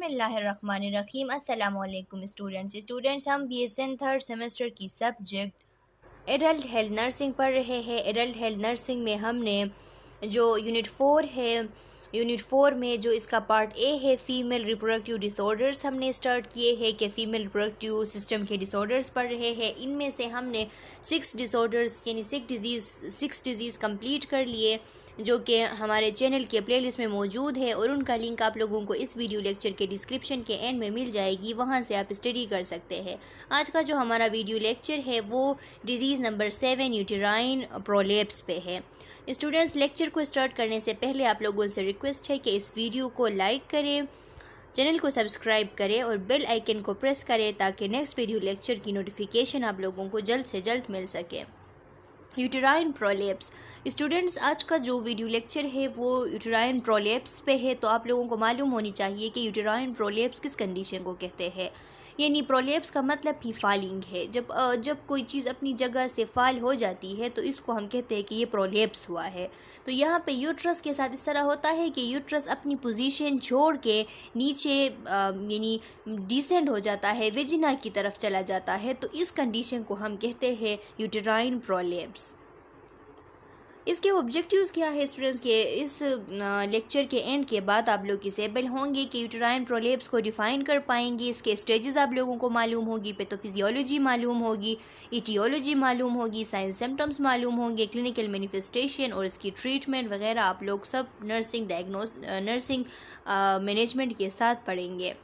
बिस्मिल्लाहिर्रहमानिर्रहीम। अस्सलामुअलैकुम स्टूडेंट्स, हम BSN थर्ड सेमेस्टर की सब्जेक्ट एडल्ट हेल्थ नर्सिंग पढ़ रहे हैं। एडल्ट हेल्थ नर्सिंग में हमने जो यूनिट 4 है, यूनिट 4 में जो इसका पार्ट ए है फ़ीमेल रिप्रोडक्टिव डिसऑर्डर्स हमने स्टार्ट किए हैं कि फ़ीमेल रिप्रोडक्टिव सिस्टम के डिसऑर्डर्स पढ़ रहे हैं। इनमें से हमने 6 डिसऑर्डर्स यानी 6 डिज़ीज़ कंप्लीट कर लिए, जो कि हमारे चैनल के प्लेलिस्ट में मौजूद है और उनका लिंक आप लोगों को इस वीडियो लेक्चर के डिस्क्रिप्शन के एंड में मिल जाएगी, वहां से आप स्टडी कर सकते हैं। आज का जो हमारा वीडियो लेक्चर है वो डिजीज़ नंबर 7 यूटेराइन प्रोलेप्स पे है। स्टूडेंट्स, लेक्चर को स्टार्ट करने से पहले आप लोगों से रिक्वेस्ट है कि इस वीडियो को लाइक करें, चैनल को सब्सक्राइब करें और बेल आइकन को प्रेस करें ताकि नेक्स्ट वीडियो लेक्चर की नोटिफिकेशन आप लोगों को जल्द से जल्द मिल सके। यूटेराइन प्रोलेप्स स्टूडेंट्स, आज का जो वीडियो लेक्चर है वो यूटेराइन प्रोलेप्स पे है। तो आप लोगों को मालूम होनी चाहिए कि यूटेराइन प्रोलेप्स किस कंडीशन को कहते हैं। यानी प्रोलेप्स का मतलब ही फालिंग है। जब कोई चीज़ अपनी जगह से फाल हो जाती है तो इसको हम कहते हैं कि ये प्रोलेप्स हुआ है। तो यहाँ पे यूट्रस के साथ इस तरह होता है कि यूट्रस अपनी पोजीशन छोड़ के नीचे यानी डिसेंड हो जाता है, वेजिना की तरफ चला जाता है। तो इस कंडीशन को हम कहते हैं यूटेराइन प्रोलेप्स। इसके ऑब्जेक्टिव्स क्या है स्टूडेंट्स के इस लेक्चर के एंड के बाद आप लोग इस एबल होंगे कि यूटेराइन प्रोलेप्स को डिफ़ाइन कर पाएंगे। इसके स्टेजेस आप लोगों को मालूम होगी, पैथोफिजियोलॉजी मालूम होगी, इटियोलॉजी मालूम होगी, साइंस सिम्टम्स मालूम होंगे, क्लिनिकल मैनिफेस्टेशन और इसकी ट्रीटमेंट वगैरह आप लोग सब नर्सिंग मैनेजमेंट के साथ पढ़ेंगे।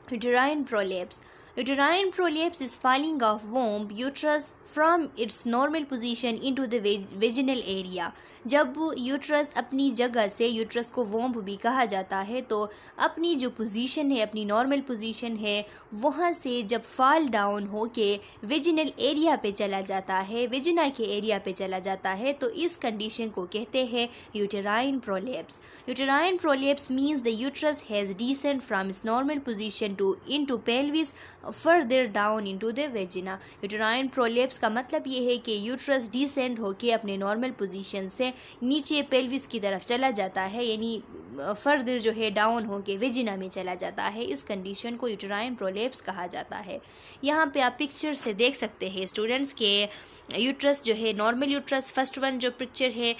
Uterine prolapse. Uterine prolapse is falling of womb uterus from its normal position into the vaginal area. जब यूट्रस अपनी जगह से, यूट्रस को वोम्ब भी कहा जाता है, तो अपनी जो पोजीशन है, अपनी नॉर्मल पोजीशन है, वहाँ से जब फॉल डाउन हो के वेजिनल एरिया पे चला जाता है, वेजिना के एरिया पे चला जाता है, तो इस कंडीशन को कहते हैं uterine prolapse. Uterine prolapse means the uterus has descend from its normal position into pelvis further down into the vagina। Uterine prolapse का मतलब ये है कि यूट्रस डिसेंड होके अपने नॉर्मल पोजीशन से नीचे पेल्विस की तरफ चला जाता है, यानी फर्दर जो है डाउन होके वेजिना में चला जाता है। इस कंडीशन को यूटेराइन प्रोलेप्स कहा जाता है। यहाँ पे आप पिक्चर से देख सकते हैं स्टूडेंट्स के यूट्रस जो है, नॉर्मल यूट्रस, फर्स्ट वन जो पिक्चर है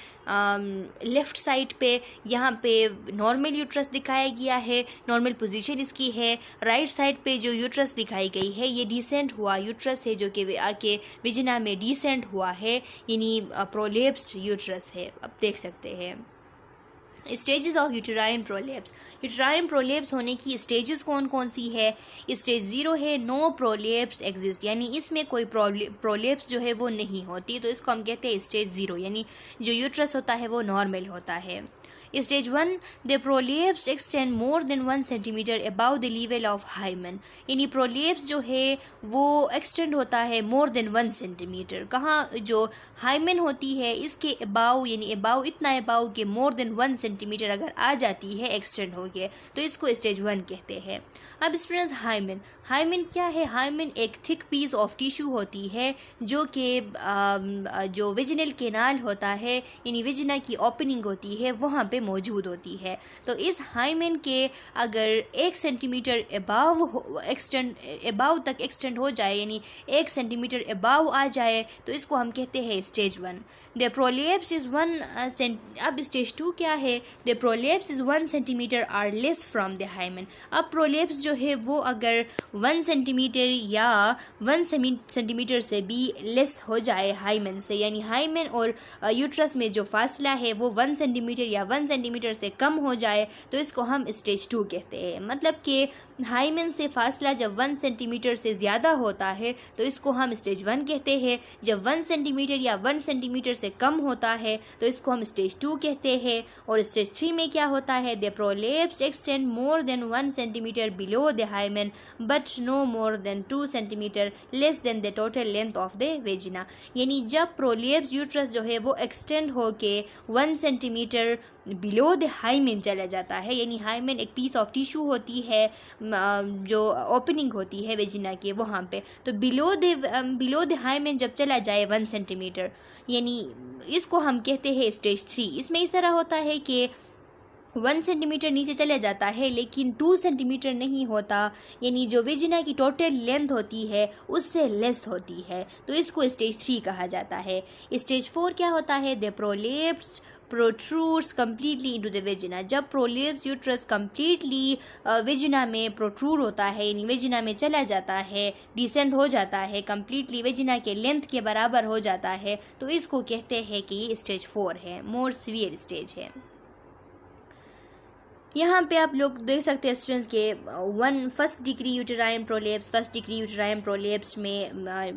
लेफ़्ट साइड पे, यहाँ पे नॉर्मल यूट्रस दिखाया गया है, नॉर्मल पोजीशन इसकी है। राइट साइड पे जो यूट्रस दिखाई गई है ये डिसेंट हुआ यूट्रस है, जो कि आके वेजिना में डिसेंट हुआ है, यानी प्रोलेप्स्ड यूट्रस है। अब देख सकते हैं stages of uterine prolapse. Uterine prolapse होने की स्टेजेस कौन कौन सी है? स्टेज 0 है नो प्रोलेप्स एग्जिस्ट, यानी इसमें कोई प्रोलेप्स जो है वो नहीं होती, तो इसको हम कहते हैं स्टेज 0, यानी जो यूट्रस होता है वो नॉर्मल होता है। Stage 1 the prolapse extend more than 1 centimetre above the level of hymen, यानी प्रोलेप्स जो है वो एक्सटेंड होता है मोर देन 1 सेंटीमीटर। कहाँ? जो हाइमन होती है इसके अबाउ, यानी अबाउ, इतना अबाउ के मोर देन 1 सेंटीमीटर अगर आ जाती है एक्सटेंड हो गया, तो इसको स्टेज 1 कहते हैं। अब स्टूडेंट्स, हाइमन क्या है? हाइमन एक थिक पीस ऑफ टिश्यू होती है जो कि जो वेजिनल कैनाल होता है, यानी वेजिना की ओपनिंग होती है, वहाँ पे मौजूद होती है। तो इस हाइमन के अगर 1 सेंटीमीटर अबाव तक एक्सटेंड हो जाए, यानी 1 सेंटीमीटर अबाव आ जाए, तो इसको हम कहते हैं स्टेज 1। द प्रोलेप्स इज़ 1 अब स्टेज 2 क्या है? The prolapse is 1 centimetre or less from the hymen. अब प्रोलेप्स जो है वो अगर 1 सेंटीमीटर या 1 सेंटीमीटर से भी लेस हो जाए हाइमन से, यानी हाइमन और यूट्रस में जो फासला है वो 1 सेंटीमीटर या 1 सेंटीमीटर से कम हो जाए, तो इसको हम स्टेज 2 कहते हैं। मतलब कि हाइमन से फासला जब 1 सेंटीमीटर से ज़्यादा होता है तो इसको हम स्टेज 1 कहते हैं। जब 1 सेंटीमीटर या 1 सेंटीमीटर से कम होता है तो इसको हम स्टेज 2 कहते हैं। और स्टेज 3 में क्या होता है? The prolapse extend more than 1 centimetre below the hymen but no more than 2 centimetre less than the total length of the vagina, यानी जब प्रोलेप्स यूट्रस जो है वो एक्सटेंड होके 1 सेंटीमीटर बिलो द हाइमन चला जाता है, यानी हाइमन एक पीस ऑफ टिश्यू होती है जो ओपनिंग होती है वेजिना के वहाँ पे, तो बिलो द हाइमन जब चला जाए 1 सेंटीमीटर, यानी इसको हम कहते हैं स्टेज 3। इसमें इस तरह होता है कि 1 सेंटीमीटर नीचे चले जाता है, लेकिन 2 सेंटीमीटर नहीं होता, यानी जो वेजिना की टोटल लेंथ होती है उससे लेस होती है, तो इसको स्टेज 3 कहा जाता है। स्टेज 4 क्या होता है? The prolapse protrudes completely into the vagina. जब प्रोलेप्स यूट्रस कम्प्लीटली वेजिना में प्रोट्रूड होता है, यानी वेजिना में चला जाता है, डिसेंड हो जाता है, कम्प्लीटली वेजिना के लेंथ के बराबर हो जाता है, तो इसको कहते हैं कि ये स्टेज 4 है, मोर सीवियर स्टेज है। यहाँ पे आप लोग देख सकते हैं स्टूडेंट्स के फर्स्ट डिग्री यूटेराइन प्रोलेप्स में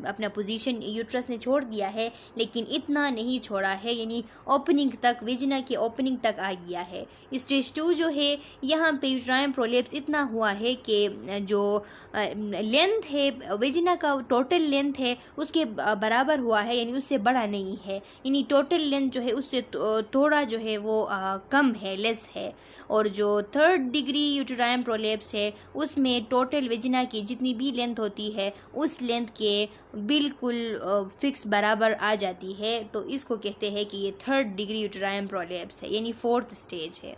अपना पोजीशन यूट्रस ने छोड़ दिया है, लेकिन इतना नहीं छोड़ा है, यानी ओपनिंग तक, वेजिना की ओपनिंग तक आ गया है। स्टेज 2 जो है, यहाँ पे यूटेराइन प्रोलेप्स इतना हुआ है कि जो लेंथ है वेजिना का, टोटल लेंथ है उसके बराबर हुआ है, यानी उससे बड़ा नहीं है, यानी टोटल लेंथ जो है उससे थोड़ा जो है वो कम है, लेस है। और जो थर्ड डिग्री यूटेराइन प्रोलेप्स है उसमें टोटल वेजिना की जितनी भी लेंथ होती है उस लेंथ के बिल्कुल फिक्स बराबर आ जाती है, तो इसको कहते हैं कि ये थर्ड डिग्री यूटेराइन प्रोलेप्स है, यानी 4th स्टेज है।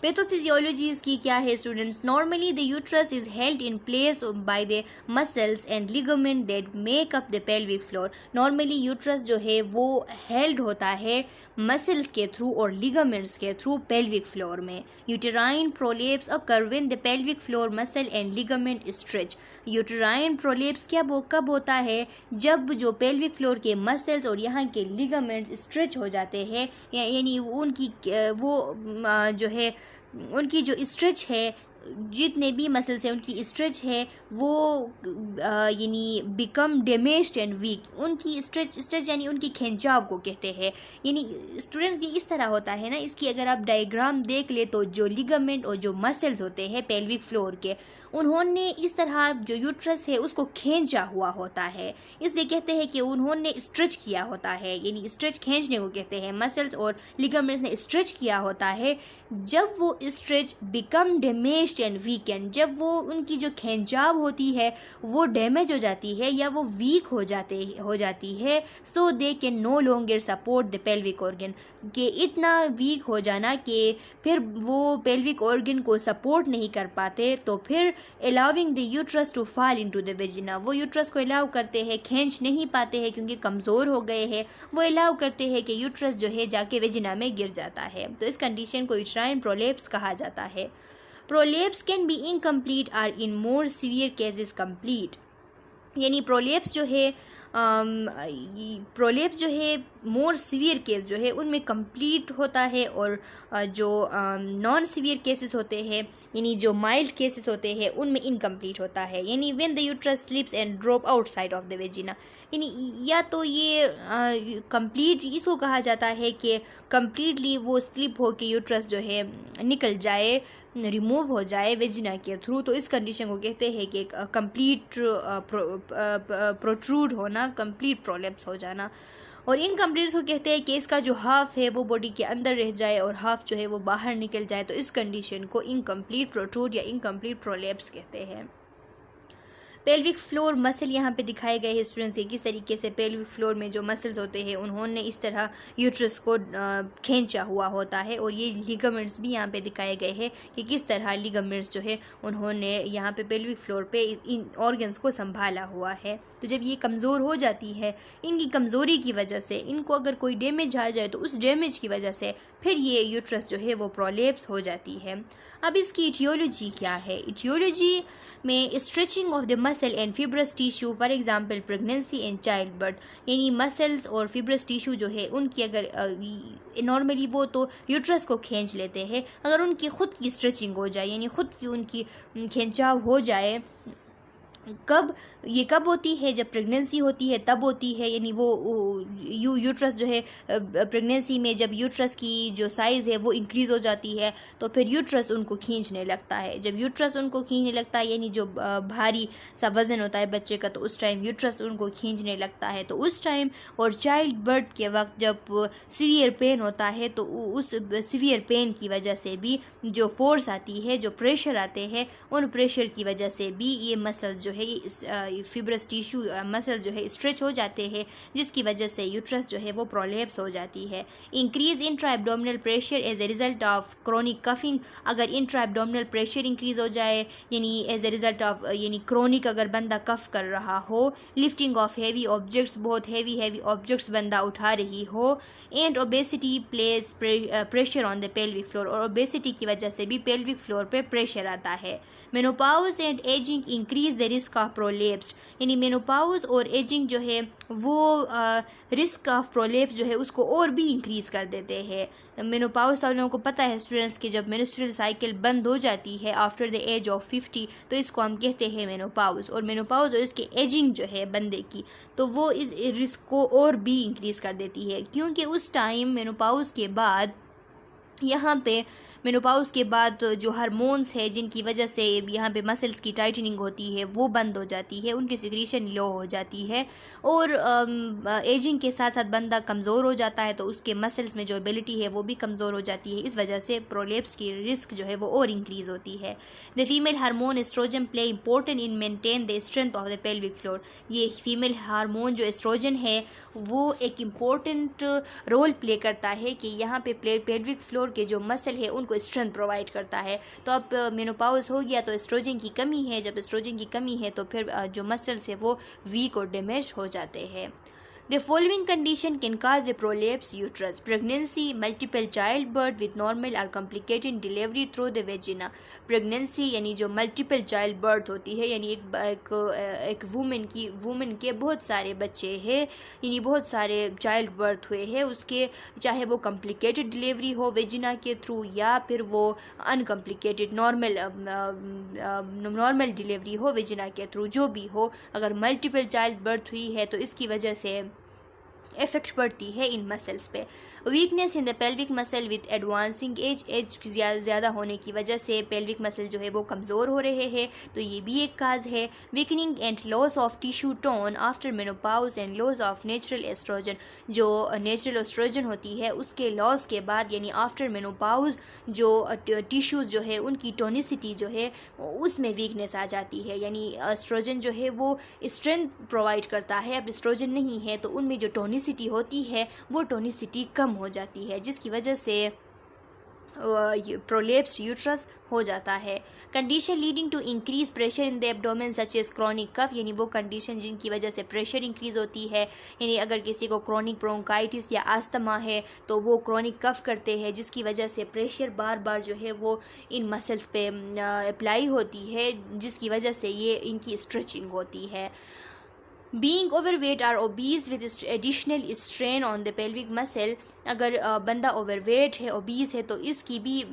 पैथोफिजियोलॉजी इसकी क्या है students? Normally the uterus is held in place by the muscles and ligament that make up the pelvic floor. Normally uterus जो है वो हेल्ड होता है मसल्स के थ्रू और लिगामेंट्स के थ्रू पेल्विक फ्लोर में। Uterine prolapse occur when the pelvic floor muscle and ligament stretch. Uterine prolapse क्या कब होता है? जब जो पेल्विक फ्लोर के मसल्स और यहाँ के लिगामेंट्स स्ट्रेच हो जाते हैं, यानी उनकी वो जो है उनकी जो स्ट्रेच है, जितने भी मसल्स हैं उनकी स्ट्रेच है वो यानी बिकम डैमेज्ड एंड वीक। उनकी स्ट्रेच यानी उनकी खिंचाव को कहते हैं। यानी स्टूडेंट्स ये इस तरह होता है ना, इसकी अगर आप डायग्राम देख ले तो जो लिगामेंट और जो मसल्स होते हैं पेल्विक फ्लोर के, उन्होंने इस तरह जो यूट्रस है उसको खींचा हुआ होता है, इसलिए कहते हैं कि उन्होंने स्ट्रेच किया होता है, यानी स्ट्रेच खींचने को कहते हैं। मसल्स और लिगामेंट्स ने स्ट्रेच किया होता है। जब वो stretch become damage and weekend, जब वो उनकी जो खिंचाव होती है वो डैमेज हो जाती है या वो वीक हो जाती है, so they can no longer support the pelvic organ, कि इतना वीक हो जाना कि फिर वो पेल्विक ऑर्गन को सपोर्ट नहीं कर पाते, तो फिर allowing the uterus to fall into the vagina. वो यूट्रस को अलाउ करते हैं, खींच नहीं पाते हैं क्योंकि कमज़ोर हो गए हैं, वो अलाउ करते हैं कि यूट्रस जो है जाके वेजिना में गिर जाता है, तो इस कंडीशन को यूट्राइन प्रोलेप्स कहा जाता है। Prolapse can be incomplete or in more severe cases complete। यानी प्रोलेप्स जो है मोर सीवियर केस जो है उनमें कंप्लीट होता है, और जो नॉन सीवियर केसेस होते हैं यानी जो माइल्ड केसेस होते हैं उनमें इनकम्प्लीट होता है। यानी when the uterus slips and drop outside of the vagina, यानी या तो ये कंप्लीट इसको कहा जाता है कि कम्प्लीटली वो स्लिप हो के यूट्रस जो है निकल जाए, रिमूव हो जाए वेजिना के थ्रू, तो इस कंडीशन को कहते हैं कि कंप्लीट प्रोट्रूड होना, कंप्लीट प्रोलेप्स हो जाना। और इनकम्प्लीट को कहते हैं कि इसका जो हाफ है वो बॉडी के अंदर रह जाए और हाफ जो है वो बाहर निकल जाए, तो इस कंडीशन को इनकम्प्लीट प्रोट्रूड या इनकम्प्लीट प्रोलेप्स कहते हैं। पेल्विक फ्लोर मसल यहाँ पे दिखाए गए हैं स्टूडेंट्स के, किस तरीके से पेल्विक फ्लोर में जो मसल्स होते हैं उन्होंने इस तरह यूट्रस को खींचा हुआ होता है, और ये लिगामेंट्स भी यहाँ पे दिखाए गए हैं कि किस तरह लिगामेंट्स जो है उन्होंने यहाँ पे पेल्विक फ्लोर पे इन ऑर्गन्स को संभाला हुआ है। तो जब ये कमज़ोर हो जाती है, इनकी कमज़ोरी की वजह से इनको अगर कोई डैमेज आ जाए तो उस डैमेज की वजह से फिर ये यूट्रस जो है वो प्रोलेप्स हो जाती है। अब इसकी इटियोलॉजी क्या है? इटियोलॉजी में stretching of the muscle and fibrous tissue, for example pregnancy and child birth, यानी मसल्स और फिब्रस टिश्यू जो है उनकी अगर नॉर्मली वो तो यूट्रस को खींच लेते हैं, अगर उनकी ख़ुद की स्ट्रेचिंग हो जाए यानी ख़ुद की उनकी खिंचाव हो जाए, कब होती है? जब प्रेगनेंसी होती है तब होती है, यानी वो यूट्रस जो है प्रेगनेंसी में जब यूट्रस की जो साइज़ है वो इंक्रीज़ हो जाती है तो फिर यूट्रस उनको खींचने लगता है। जब यूट्रस उनको खींचने लगता है यानी जो भारी सा वज़न होता है बच्चे का, तो उस टाइम यूट्रस उनको खींचने लगता है, तो उस टाइम और चाइल्ड बर्थ के वक्त जब सीवियर पेन होता है तो उस सीवियर पेन की वजह से भी जो फोर्स आती है, जो प्रेशर आते हैं, उन प्रेशर की वजह से भी ये मसल जो जो है फिब्रस टिश्यू मसल जो है स्ट्रेच हो जाते हैं, जिसकी वजह से यूट्रस जो है वो प्रोलैप्स हो जाती है। Increase intra abdominal pressure as a result of chronic coughing, अगर इंट्रा एब्डोमिनल प्रेशर इंक्रीज हो जाए यानी एज ए रिजल्ट ऑफ यानी क्रोनिक अगर बंदा कफ कर रहा हो, लिफ्टिंग ऑफ हैवी ऑब्जेक्ट्स, बहुत हैवी ऑब्जेक्ट्स बंदा उठा रही हो, and obesity place pressure on the pelvic floor, और ओबेसिटी की वजह से भी पेल्विक फ्लोर पे प्रेशर आता है। Menopause and ageing increase the risk of prolapse, यानी मेनोपॉज और एजिंग जो है वो रिस्क ऑफ प्रोलैप्स जो है उसको और भी इंक्रीज़ कर देते हैं। मेनोपॉज आप लोगों को पता है स्टूडेंट्स की जब मेंस्ट्रुअल साइकिल बंद हो जाती है आफ्टर द एज ऑफ 50, तो इसको हम कहते हैं मेनोपॉज। और मेनोपॉज और इसके एजिंग जो है बंदे की, तो वो इस रिस्क को और भी इंक्रीज़ कर देती है, क्योंकि उस टाइम मेनोपॉज के बाद यहाँ पे मेनोपॉज के बाद जो हार्मोन्स है जिनकी वजह से यहाँ पे मसल्स की टाइटनिंग होती है वो बंद हो जाती है, उनकी सिक्रीशन लो हो जाती है, और एजिंग के साथ साथ बंदा कमज़ोर हो जाता है, तो उसके मसल्स में जो एबिलिटी है वो भी कमज़ोर हो जाती है। इस वजह से प्रोलैप्स की रिस्क जो है वो और इंक्रीज़ होती है। The female hormone estrogen play important in maintain the strength of the pelvic floor, ये फीमेल हार्मोन जो एस्ट्रोजन है वो एक इम्पोर्टेंट रोल प्ले करता है कि यहाँ पे पेल्विक फ्लोर के जो मसल है उनको स्ट्रेंथ प्रोवाइड करता है। तो अब मेनोपॉज हो गया तो एस्ट्रोजन की कमी है, जब एस्ट्रोजन की कमी है तो फिर जो मसल्स है वो वीक और डैमेज हो जाते हैं। The following condition can cause a prolapse uterus: pregnancy, multiple childbirth with normal or complicated delivery through the vagina। pregnancy यानी जो multiple childbirth होती है, यानी एक वुमेन के बहुत सारे बच्चे हैं, यानी बहुत सारे चाइल्ड बर्थ हुए हैं उसके, चाहे वो complicated डिलीवरी हो वेजिना के थ्रू या फिर वो अनकम्प्लिकेटेड नॉर्मल डिलीवरी हो वेजिना के थ्रू, जो भी हो, अगर मल्टीपल चाइल्ड बर्थ हुई है तो इसकी वजह से इफेक्ट पड़ती है इन मसल्स पे। Weakness in the pelvic muscle with advancing as ज़्यादा होने की वजह से पेल्विक मसल जो है वो कमज़ोर हो रहे हैं, तो ये भी एक काज है। Weakening and loss of tissue tone after menopause and loss of natural estrogen, जो नेचुरल एस्ट्रोजन होती है उसके लॉस के बाद यानी आफ्टर मेनोपॉज जो टिश्यूज़ जो है उनकी टोनिसिटी जो है उसमें वीकनेस आ जाती है, यानी एस्ट्रोजन जो है वो स्ट्रेंथ प्रोवाइड करता है, अब एस्ट्रोजन नहीं है तो उनमें जो टोनिसिटी होती है वो टोनिसिटी कम हो जाती है, जिसकी वजह से प्रोलैप्स यूट्रस हो जाता है। Condition leading to increase pressure in the abdomen such as chronic cough, यानी वो कंडीशन जिनकी वजह से प्रेशर इंक्रीज होती है, यानी अगर किसी को क्रॉनिक ब्रोंकाइटिस या आस्थमा है तो वो क्रॉनिक कफ करते हैं, जिसकी वजह से प्रेशर बार बार जो है वो इन मसल्स पे अप्लाई होती है, जिसकी वजह से ये इनकी स्ट्रेचिंग होती है। Being overweight or obese with additional strain on the pelvic muscle, अगर बंदा ओवरवेट है ओबीज है तो इसकी भी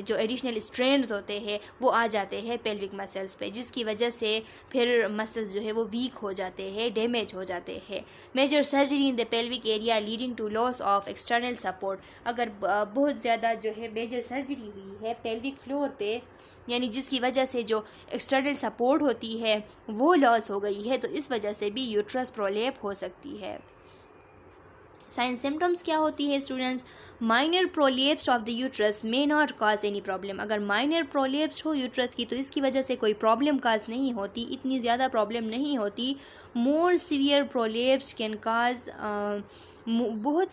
जो एडिशनल स्ट्रेन्स होते हैं वो आ जाते हैं पेल्विक मसल्स पे, जिसकी वजह से फिर मसल्स जो है वो वीक हो जाते हैं, डैमेज हो जाते हैं। Major surgery in the pelvic area leading to loss of external support, अगर बहुत ज़्यादा जो है मेजर सर्जरी हुई है पेल्विक फ्लोर पे, यानी जिसकी वजह से जो एक्सटर्नल सपोर्ट होती है वो लॉस हो गई है, तो इस वजह से भी यूट्रस प्रोलैप हो सकती है। साइन सिम्टम्स क्या होती है students? Minor prolapse of the uterus may not cause any problem, अगर माइनर प्रोलैप्स हो यूट्रस की तो इसकी वजह से कोई प्रॉब्लम काज नहीं होती, इतनी ज़्यादा प्रॉब्लम नहीं होती। मोर सीवियर प्रोलैप्स कैन काज, बहुत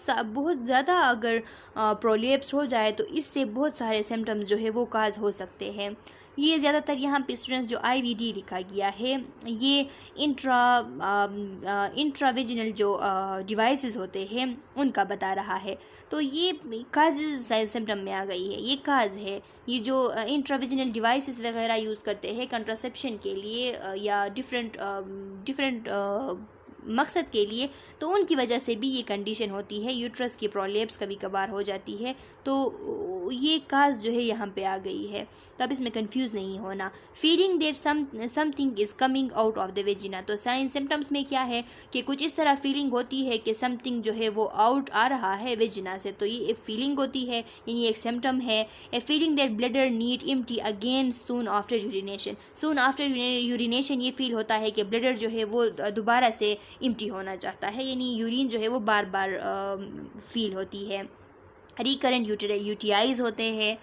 ज़्यादा अगर प्रोलैप्स हो जाए तो इससे बहुत सारे सिम्टम्स जो है वो काज हो सकते हैं। ये ज़्यादातर यहाँ पे स्टूडेंट्स जो IVD लिखा गया है ये इंट्रावेजिनल जो डिवाइसेस होते हैं उनका बता रहा है, तो ये काज सिम्टम में आ गई है, ये काज है। ये जो इंट्रावेजिनल डिवाइसेस वगैरह यूज़ करते हैं कंट्रासेप्शन के लिए या डिफरेंट मकसद के लिए, तो उनकी वजह से भी ये कंडीशन होती है, यूट्रस की प्रोलैप्स कभी कभार हो जाती है, तो ये काज जो है यहाँ पे आ गई है, तो अब इसमें कंफ्यूज नहीं होना। Feeling that something is coming out of the vagina, तो साइन सिम्टम्स में क्या है कि कुछ इस तरह फीलिंग होती है कि समथिंग जो है वो आउट आ रहा है वेजिना से, तो ये एक फीलिंग होती है, यानी एक सिम्टम है। A feeling that bladder need empty again soon after urination, ये फील होता है कि ब्लडर जो है वो दोबारा से इम्प्टी होना चाहता है, यानी यूरिन जो है वो बार बार फील होती है। रिकरेंट यूटीआईज होते हैं।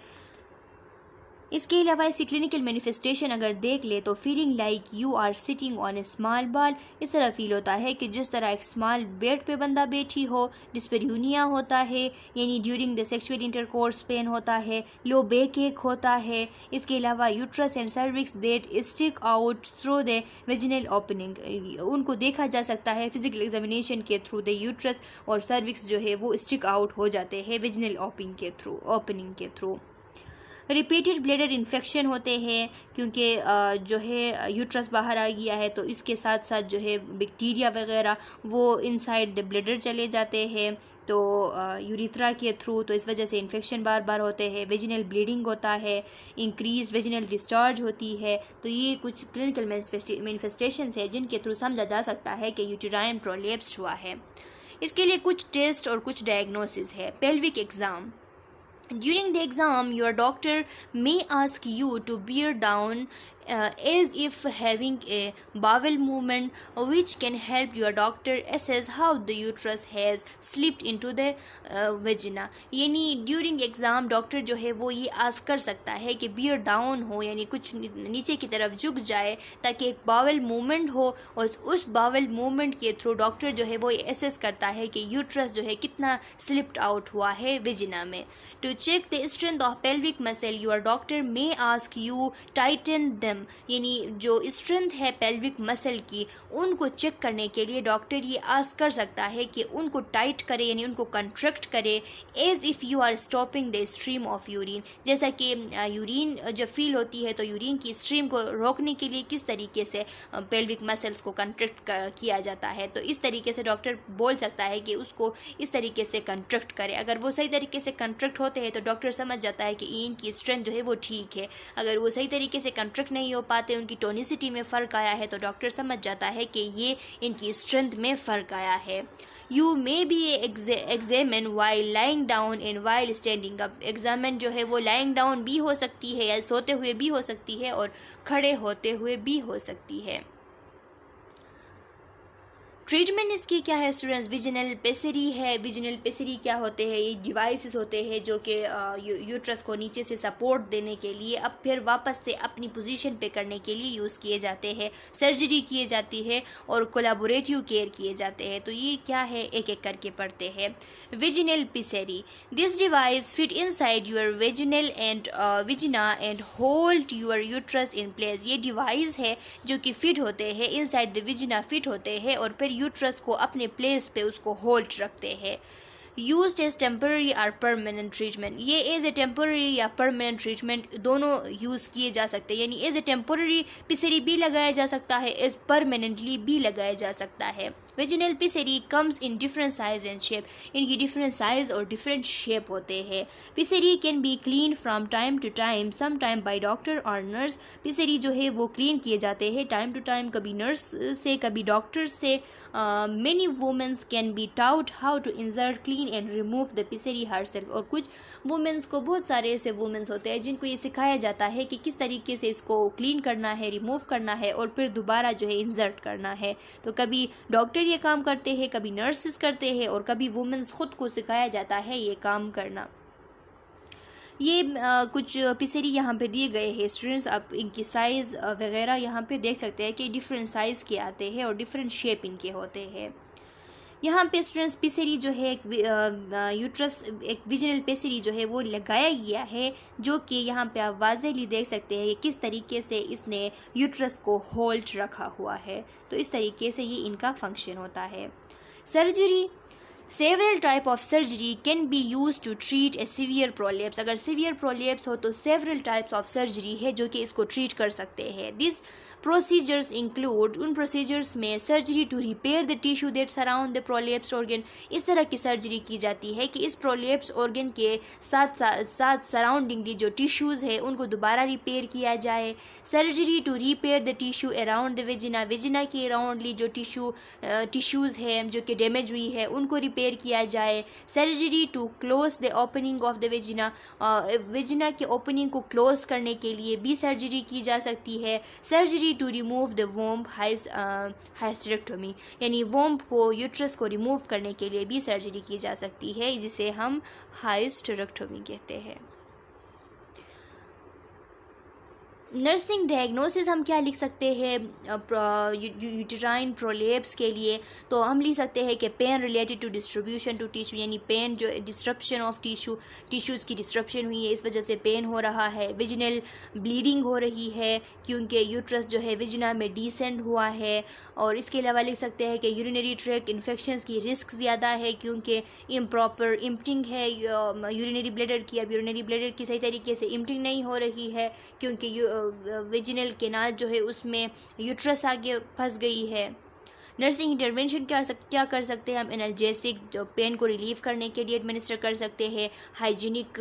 इसके अलावा इसकी क्लिनिकल मैनिफेस्टेशन अगर देख ले तो feeling like you are sitting on a small ball, इस तरह फील होता है कि जिस तरह एक स्मॉल बेड पे बंदा बैठी हो। डिस्पेरियूनिया होता है, यानी during the sexual intercourse pain होता है। लो बैक एक होता है। इसके अलावा uterus and cervix that stick out through the vaginal opening, उनको देखा जा सकता है फिजिकल एग्जामिनेशन के थ्रू। द यूट्रस और सर्विक्स जो है वो स्टिक आउट हो जाते हैं वेजिनल ओपनिंग के थ्रू। रिपीटेड ब्लैडर इन्फेक्शन होते हैं, क्योंकि जो है यूट्रस बाहर आ गया है तो इसके साथ साथ जो है बैक्टीरिया वगैरह वो इनसाइड द ब्लैडर चले जाते हैं, तो यूरिथ्रा के थ्रू, तो इस वजह से इन्फेक्शन बार बार होते हैं। वेजिनल ब्लीडिंग होता है, इंक्रीज वेजिनल डिस्चार्ज होती है। तो ये कुछ क्लिनिकल मैनिफेस्टेशंस है जिनके थ्रू समझा जा सकता है कि यूटेराइन प्रोलैप्स हुआ है। इसके लिए कुछ टेस्ट और कुछ डायग्नोसिस है। Pelvic exam, during the exam your doctor may ask you to bear down as if having a bowel movement, which can help your doctor assess how the uterus has slipped into the vagina। यानी during exam doctor जो है वो ये ask कर सकता है कि beer down हो, यानी कुछ नीचे की तरफ झुक जाए ताकि एक बावल मूवमेंट हो, और उस बावल मूवमेंट के थ्रू डॉक्टर जो है वो एसेस करता है कि यूट्रस जो है कितना स्लिप्ड आउट हुआ है वेजिना में। To check the strength of pelvic muscle your doctor may ask you tighten them, यानी जो स्ट्रेंथ है पेल्विक मसल की उनको चेक करने के लिए डॉक्टर ये आस्क कर सकता है कि उनको टाइट करे, यानी उनको कंट्रैक्ट करे, as if you are stopping the stream of urine. जैसा कि यूरिन जब फील होती है तो यूरिन की स्ट्रीम को रोकने के लिए किस तरीके से पेल्विक मसल्स को कंट्रैक्ट किया जाता है, तो इस तरीके से डॉक्टर बोल सकता है कि उसको इस तरीके से कंट्रैक्ट करे। अगर वो सही तरीके से कंट्रैक्ट होते हैं तो डॉक्टर समझ जाता है कि इनकी स्ट्रेंथ जो है वो ठीक है। अगर वो सही तरीके से कंट्रैक्ट नहीं हो पाते, उनकी टोनिसिटी में फ़र्क आया है, तो डॉक्टर समझ जाता है कि ये इनकी स्ट्रेंथ में फ़र्क आया है। You may be examine while lying down and while standing up, examine जो है वो लाइंग डाउन भी हो सकती है या सोते हुए भी हो सकती है और खड़े होते हुए भी हो सकती है। ट्रीटमेंट इसकी क्या है स्टूडेंट्स? विजिनल पेसरी है। विजिनल पेसरी क्या होते हैं? ये डिवाइसेस होते हैं जो कि यूट्रस को नीचे से सपोर्ट देने के लिए अब फिर वापस से अपनी पोजीशन पे करने के लिए यूज़ किए जाते हैं। सर्जरी किए जाती है और कोलैबोरेटिव केयर किए जाते हैं। तो ये क्या है, एक एक करके पढ़ते हैं। Vaginal pessary, this device fit inside your vaginal and vagina and hold your uterus in place. ये डिवाइस है जो कि फिट होते हैं इनसाइड द विजिना, फिट होते हैं और फिर यूट्रस को अपने प्लेस पे उसको होल्ड रखते हैं। यूज्ड एज टेम्पररी और परमानेंट ट्रीटमेंट, ये एज ए टेम्पररी या परमानेंट ट्रीटमेंट दोनों यूज़ किए जा सकते हैं। यानी एज ए टेम्पररी पिसरी भी लगाया जा सकता है, एज परमानेंटली भी लगाया जा सकता है। Vaginal pessary comes in different size and shape, इनकी डिफरेंट साइज और डिफरेंट शेप होते हैं। Pessary can be clean from time to time, some time by doctor और नर्स। पिसरी जो है वो क्लीन किए जाते हैं टाइम टू टाइम, कभी नर्स से कभी डॉक्टर से। Many womens can be taught how to insert clean and remove the pessary herself, और कुछ वुमेन्स को, बहुत सारे ऐसे वुमेन्स होते हैं जिनको ये सिखाया जाता है कि किस तरीके से इसको क्लीन करना है, रिमूव करना है और फिर दोबारा जो है इंसर्ट करना है। तो कभी डॉक्टर ये काम करते हैं, कभी नर्सेस करते हैं और कभी वुमेन्स खुद को सिखाया जाता है ये काम करना। ये कुछ पिसरी यहाँ पे दिए गए हैं स्टूडेंट्स, आप इनकी साइज़ वगैरह यहाँ पे देख सकते हैं कि डिफरेंट साइज़ के आते हैं और डिफरेंट शेप इनके होते हैं। यहाँ पे स्टूडेंट्स पिसरी जो है यूट्रस, एक विजिनल पिसरी जो है वो लगाया गया है, जो कि यहाँ पे आप वाज़ेहली देख सकते हैं कि किस तरीके से इसने यूट्रस को होल्ड रखा हुआ है। तो इस तरीके से ये इनका फंक्शन होता है। Surgery, several type of surgery can be use to treat a severe prolapse. अगर सीवियर प्रोलैप्स हो तो सेवरल टाइप्स ऑफ सर्जरी है जो कि इसको ट्रीट कर सकते हैं। दिस प्रोसीजर्स इंक्लूड, उन प्रोसीजर्स में surgery to repair the tissue that surround the prolapse organ, इस तरह की सर्जरी की जाती है कि इस प्रोलैप्स ऑर्गन के साथ साथ सराउंडिंगली जो टिश्यूज़ है उनको दोबारा रिपेयर किया जाए। Surgery to repair the tissue around the vagina, vagina के अराउंडली जो टिश्यूज़ है जो कि डैमेज हुई है उनको रिपेयर किया जाए। Surgery to close the opening of the vagina, vagina के ओपनिंग को क्लोज करने के लिए भी सर्जरी की जा सकती है। Surgery to remove the womb, hysterectomy, यानी वोम्ब को, यूट्रस को रिमूव करने के लिए भी सर्जरी की जा सकती है, जिसे हम हाइस्टेरेक्टोमी कहते हैं। नर्सिंग डायग्नोसिस हम क्या लिख सकते हैं यूटेराइन प्रोलेप्स के लिए? तो हम लिख सकते हैं कि pain related to distribution to tissue, यानी पेन जो डिस्ट्रप्शन ऑफ टिश्यूज़ की डिस्ट्रप्शन हुई है, इस वजह से पेन हो रहा है। विजिनल ब्लीडिंग हो रही है क्योंकि यूट्रस जो है विजिना में डिसेंड हुआ है। और इसके अलावा लिख सकते हैं कि यूरिनरी ट्रैक्ट इन्फेक्शंस की रिस्क ज़्यादा है क्योंकि इम्प्रॉपर इम्पटिंग है यूरिनरी ब्लैडर की। अब यूरिनरी ब्लैडर की सही तरीके से इम्पटिंग नहीं हो रही है क्योंकि वेजिनल केनाल जो है उसमें यूट्रस आगे फंस गई है। नर्सिंग इंटरवेंशन क्या कर सकते हैं हम? एनाल्जेसिक जो पेन को रिलीव करने के लिए एडमिनिस्टर कर सकते हैं। हाइजीनिक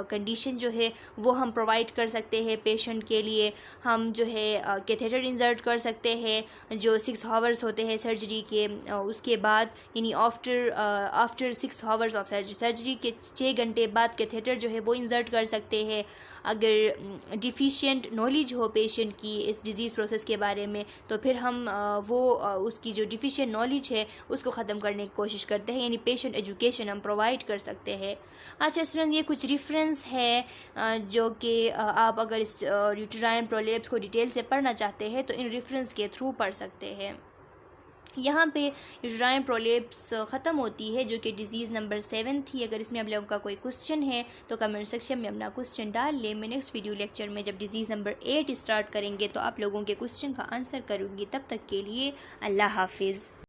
कंडीशन जो है वो हम प्रोवाइड कर सकते हैं पेशेंट के लिए। हम जो है कैथेटर इंसर्ट कर सकते हैं जो 6 आवर्स होते हैं सर्जरी के उसके बाद, यानी आफ्टर 6 आवर्स ऑफ सर्जरी के 6 घंटे बाद कैथेटर जो है वो इंसर्ट कर सकते हैं। अगर डिफिशिएंट नॉलेज हो पेशेंट की इस डिज़ीज़ प्रोसेस के बारे में तो फिर हम उसकी जो डिफिशिएंट नॉलेज है उसको ख़त्म करने की कोशिश करते हैं, यानी पेशेंट एजुकेशन हम प्रोवाइड कर सकते हैं। अच्छा स्टूडेंट, ये कुछ रेफरेंस है जो कि आप अगर इस यूटेराइन प्रोलेप्स को डिटेल से पढ़ना चाहते हैं तो इन रेफरेंस के थ्रू पढ़ सकते हैं। यहाँ पे यूटेराइन प्रोलेप्स ख़त्म होती है जो कि डिज़ीज़ नंबर 7 थी। अगर इसमें आप लोगों का कोई क्वेश्चन है तो कमेंट सेक्शन में अपना क्वेश्चन डाल लें। मैं नेक्स्ट वीडियो लेक्चर में जब डिज़ीज़ नंबर 8 स्टार्ट करेंगे तो आप लोगों के क्वेश्चन का आंसर करूँगी। तब तक के लिए अल्लाह हाफिज़।